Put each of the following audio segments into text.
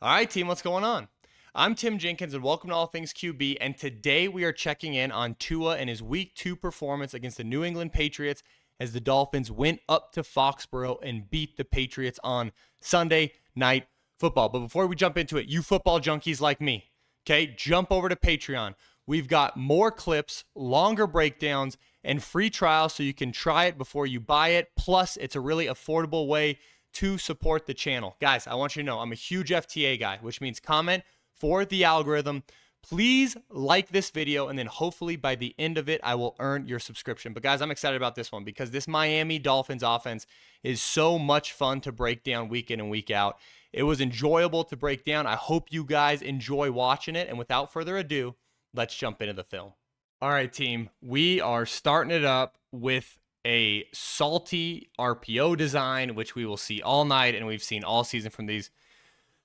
All right, team, what's going on? I'm Tim Jenkins, and welcome to All Things QB. And today we are checking in on Tua and his Week 2 performance against the New England Patriots as the Dolphins went up to Foxborough and beat the Patriots on Sunday Night Football. But before we jump into it, you football junkies like me, okay, jump over to Patreon. We've got more clips, longer breakdowns, and free trials so you can try it before you buy it. Plus, it's a really affordable way to support the channel. Guys, I want you to know I'm a huge FTA guy, which means comment for the algorithm. Please like this video, and then hopefully by the end of it, I will earn your subscription. But guys, I'm excited about this one because this Miami Dolphins offense is so much fun to break down week in and week out. It was enjoyable to break down. I hope you guys enjoy watching it. And without further ado, let's jump into the film. All right, team, we are starting it up with a salty RPO design, which we will see all night and we've seen all season from these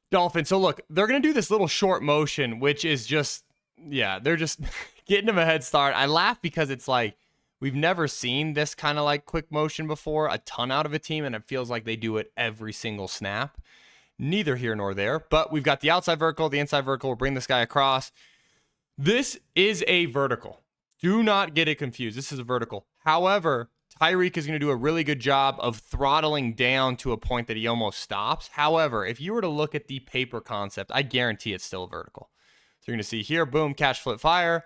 Dolphins. So look, they're going to do this little short motion, which is just, yeah, they're just getting them a head start. I laugh because it's like, we've never seen this kind of like quick motion before, a ton out of a team, and it feels like they do it every single snap. Neither here nor there, but we've got the outside vertical, the inside vertical. We'll bring this guy across. This is a vertical. Do not get it confused. This is a vertical. However, Tyreek is going to do a really good job of throttling down to a point that he almost stops. However, if you were to look at the paper concept, I guarantee it's still vertical. So you're going to see here, boom, catch, flip, fire.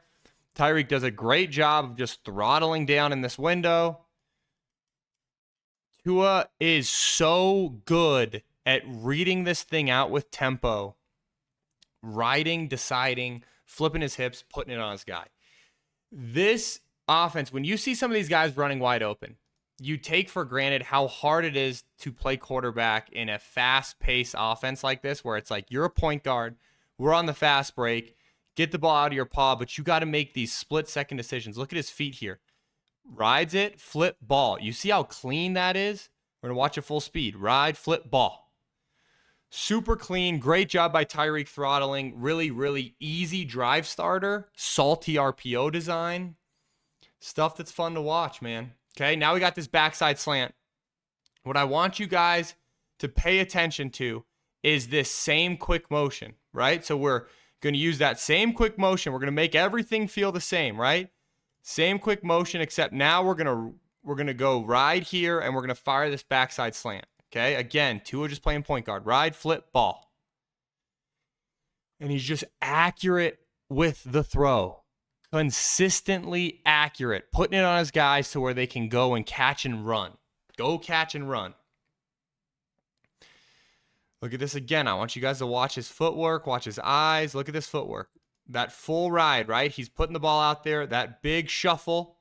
Tyreek does a great job of just throttling down in this window. Tua is so good at reading this thing out with tempo, riding, deciding, flipping his hips, putting it on his guy. This offense, when you see some of these guys running wide open, you take for granted how hard it is to play quarterback in a fast-paced offense like this, where it's like you're a point guard, we're on the fast break, get the ball out of your paw, but you got to make these split-second decisions. Look at his feet here. Rides it, flip, ball. You see how clean that is? We're going to watch it full speed. Ride, flip, ball. Super clean. Great job by Tyreek throttling. Really, really easy drive starter. Salty RPO design. Stuff that's fun to watch, man. Okay, now we got this backside slant. What I want you guys to pay attention to is this same quick motion, right? So we're going to use that same quick motion. We're going to make everything feel the same, right? Same quick motion, except now we're going to go ride here and we're going to fire this backside slant. Okay, again, Tua just playing point guard. Ride, flip, ball. And he's just accurate with the throw. Consistently accurate. Putting it on his guys to where they can go and catch and run. Go catch and run. Look at this again. I want you guys to watch his footwork. Watch his eyes. Look at this footwork. That full ride, right? He's putting the ball out there. That big shuffle.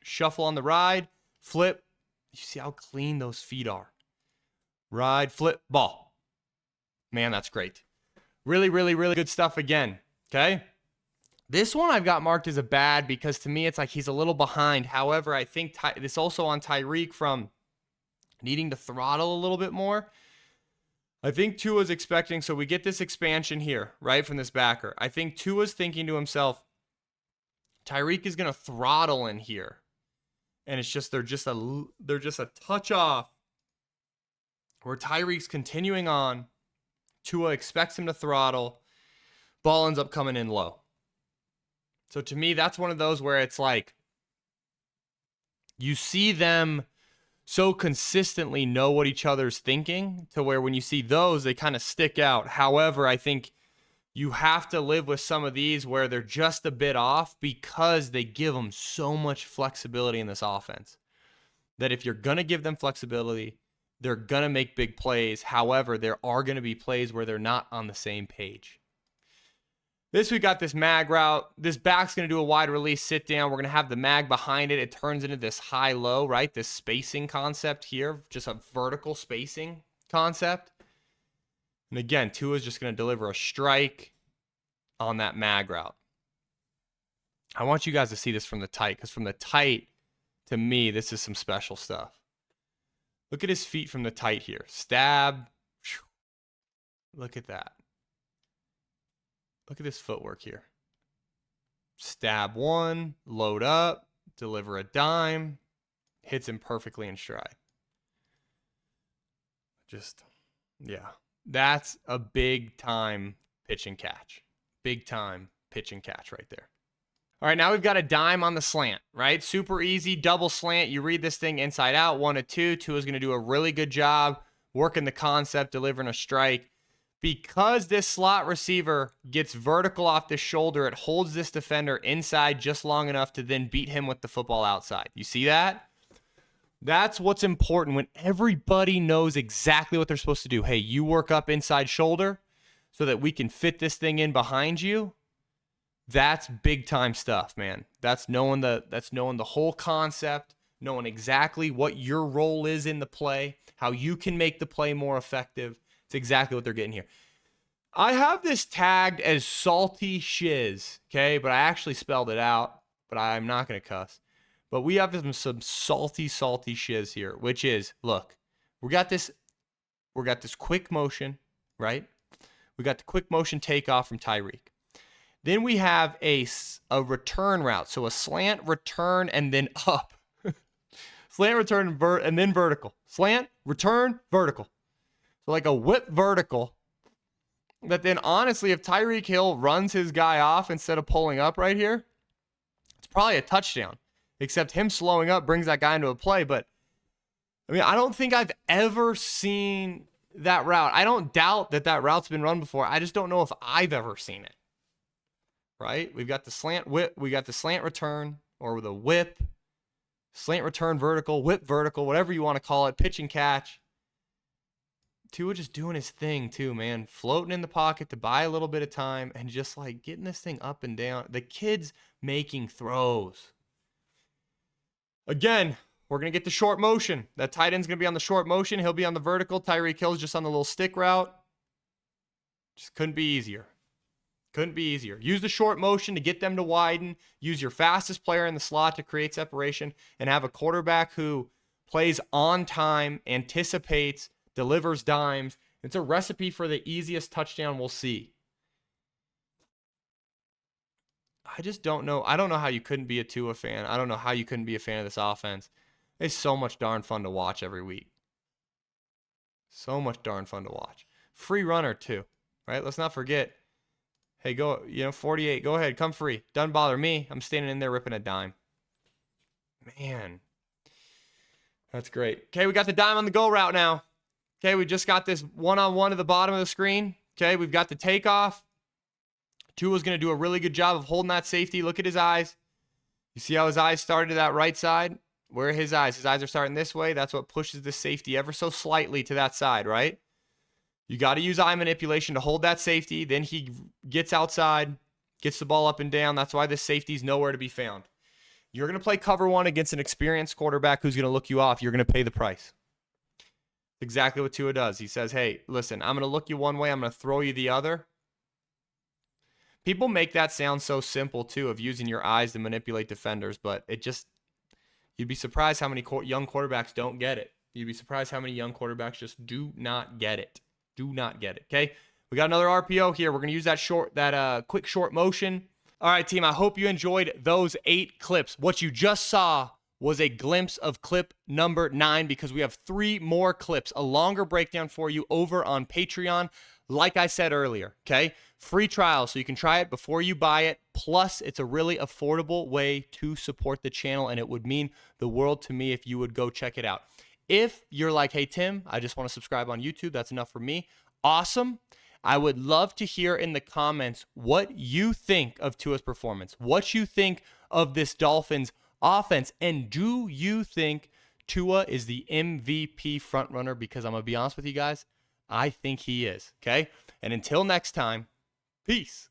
Shuffle on the ride. Flip. You see how clean those feet are. Ride, flip, ball. Man, that's great. Really, really, really good stuff again. Okay? This one I've got marked as a bad because to me it's like he's a little behind. However, I think this also on Tyreek from needing to throttle a little bit more. I think Tua's expecting, so we get this expansion here, right, from this backer. I think Tua's thinking to himself, Tyreek is going to throttle in here. And it's just they're just a touch off. Where Tyreek's continuing on, Tua expects him to throttle, ball ends up coming in low. So to me, that's one of those where it's like, you see them so consistently know what each other's thinking to where when you see those, they kind of stick out. However, I think you have to live with some of these where they're just a bit off because they give them so much flexibility in this offense. That if you're going to give them flexibility, they're going to make big plays. However, there are going to be plays where they're not on the same page. We got this mag route. This back's going to do a wide release sit down. We're going to have the mag behind it. It turns into this high-low, right? This spacing concept here. Just a vertical spacing concept. And again, Tua's just going to deliver a strike on that mag route. I want you guys to see this from the tight, because from the tight, to me, this is some special stuff. Look at his feet from the tight here. Stab. Look at that. Look at this footwork here. Stab one, load up, deliver a dime, hits him perfectly in stride. Just, yeah. That's a big time pitch and catch. Big time pitch and catch right there. All right, now we've got a dime on the slant, right? Super easy, double slant. You read this thing inside out, 1 to 2. Tua is going to do a really good job working the concept, delivering a strike. Because this slot receiver gets vertical off the shoulder, it holds this defender inside just long enough to then beat him with the football outside. You see that? That's what's important when everybody knows exactly what they're supposed to do. Hey, you work up inside shoulder so that we can fit this thing in behind you. That's big time stuff, man. That's knowing the whole concept, knowing exactly what your role is in the play, how you can make the play more effective. It's exactly what they're getting here. I have this tagged as salty shiz, okay? But I actually spelled it out, but I'm not going to cuss. But we have some salty shiz here, which is, look, we got this quick motion, right? We got the quick motion takeoff from Tyreek. Then we have a return route. So a slant, return, and then up. Slant, return, and then vertical. Slant, return, vertical. So like a whip vertical. But then honestly, if Tyreek Hill runs his guy off instead of pulling up right here, it's probably a touchdown. Except him slowing up brings that guy into a play. But I mean, I don't think I've ever seen that route. I don't doubt that route's been run before. I just don't know if I've ever seen it. Right? We've got the slant whip, we got the slant return, or with a whip, slant return vertical, whip vertical, whatever you want to call it, pitch and catch. Tua just doing his thing too, man. Floating in the pocket to buy a little bit of time and just like getting this thing up and down. The kid's making throws. Again, we're going to get the short motion. That tight end's going to be on the short motion. He'll be on the vertical. Tyreek Hill's just on the little stick route. Just couldn't be easier. Couldn't be easier. Use the short motion to get them to widen. Use your fastest player in the slot to create separation and have a quarterback who plays on time, anticipates, delivers dimes. It's a recipe for the easiest touchdown we'll see. I just don't know. I don't know how you couldn't be a Tua fan. I don't know how you couldn't be a fan of this offense. It's so much darn fun to watch every week. So much darn fun to watch. Free runner too, right? Let's not forget. Hey, go, 48, go ahead, come free. Doesn't bother me. I'm standing in there ripping a dime. Man, that's great. Okay, we got the dime on the go route now. Okay, we just got this one-on-one at the bottom of the screen. Okay, we've got the takeoff. Tua's going to do a really good job of holding that safety. Look at his eyes. You see how his eyes started to that right side? Where are his eyes? His eyes are starting this way. That's what pushes the safety ever so slightly to that side, right? You got to use eye manipulation to hold that safety. Then he gets outside, gets the ball up and down. That's why this safety is nowhere to be found. You're going to play cover one against an experienced quarterback who's going to look you off. You're going to pay the price. Exactly what Tua does. He says, hey, listen, I'm going to look you one way. I'm going to throw you the other. People make that sound so simple, too, of using your eyes to manipulate defenders. But you'd be surprised how many young quarterbacks don't get it. You'd be surprised how many young quarterbacks just do not get it. Do not get it, okay? We got another RPO here. We're going to use that quick short motion. All right, team, I hope you enjoyed those 8 clips. What you just saw was a glimpse of clip number 9 because we have 3 more clips, a longer breakdown for you over on Patreon. Like I said earlier, okay? Free trial, so you can try it before you buy it. Plus, it's a really affordable way to support the channel, and it would mean the world to me if you would go check it out. If you're like, hey, Tim, I just want to subscribe on YouTube, that's enough for me. Awesome. I would love to hear in the comments what you think of Tua's performance, what you think of this Dolphins offense, and do you think Tua is the MVP frontrunner? Because I'm going to be honest with you guys, I think he is, okay? And until next time, peace.